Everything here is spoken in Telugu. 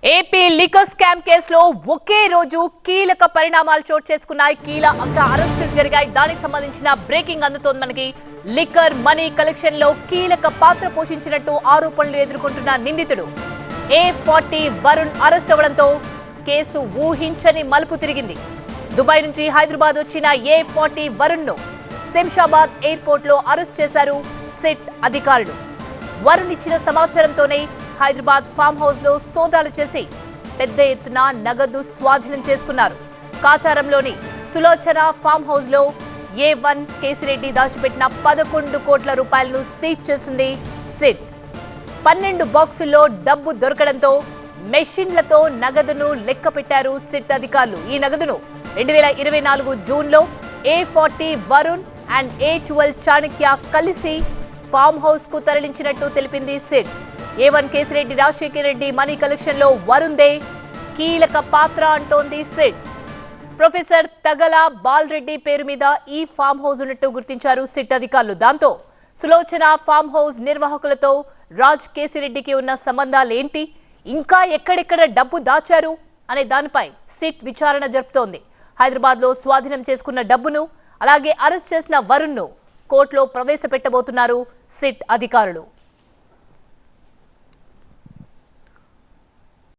ఏపీ లిక్కర్ స్కామ్ కేసులో ఒకే రోజు కీలక పరిణామాలు చోటు చేసుకున్నాయి. కీలక అరెస్టులు జరిగాయి. దానికి సంబంధించిన బ్రేకింగ్ అందుతోంది మనకి. లిక్కర్ మనీ కలెక్షన్ లో కీలక పాత్ర పోషించినట్టు ఆరోపణలు ఎదుర్కొంటున్న నిందితుడు A40 వరుణ్ అరెస్ట్ అవ్వడంతో కేసు ఊహించని మలుపు తిరిగింది. దుబాయ్ నుంచి హైదరాబాద్ వచ్చిన A40 వరుణ్ ను శంషాబాద్ ఎయిర్పోర్ట్ లో అరెస్ట్ చేశారు సిట్ అధికారులు. వరుణ్ ఇచ్చిన సమాచారంతోనే హైదరాబాద్ ఫామ్ హౌస్ లో సోదాలు చేసి పెద్ద ఎత్తున నగదు స్వాధీనం చేసుకున్నారు. కాచారంలోని సులోచన ఫామ్ హౌస్ లో A1 కేసిరెడ్డి దాచిపెట్టిన 11 కోట్ల రూపాయలను సీజ్ చేసింది సిట్. 12 బాక్సుల్లో డబ్బు దొరకడంతో మెషిన్లతో నగదును లెక్క పెట్టారు సిట్ అధికారులు. ఈ నగదును 2024 జూన్లో A40 Varun and A12 Chanakya కలిసి ఫామ్ హౌస్ కు తరలించినట్టు తెలిపింది SIT. A1 Kesireddy Rajasekhar Reddy money collection లో వరుణ్దే కీలక పాత్ర అంటోంది సిట్. ప్రొఫెసర్ తగల బాలరెడ్డి పేరు మీద ఈ ఫామ్ హౌస్ ఉన్నట్టు గుర్తించారు సిట్ అధికారులు. దాంతో సులోచన ఫామ్ హౌస్ నిర్వాహకులతో రాజ్ కేసిరెడ్డికి ఉన్న సంబంధాలేంటి, ఇంకా ఎక్కడెక్కడ డబ్బు దాచారు అనే దానిపై సిట్ విచారణ జరుపుతోంది. హైదరాబాద్ లో స్వాధీనం చేసుకున్న డబ్బును అలాగే అరెస్ట్ చేసిన వరుణ్ ను కోర్టులో ప్రవేశపెట్టబోతున్నారు సిట్ అధికారులు.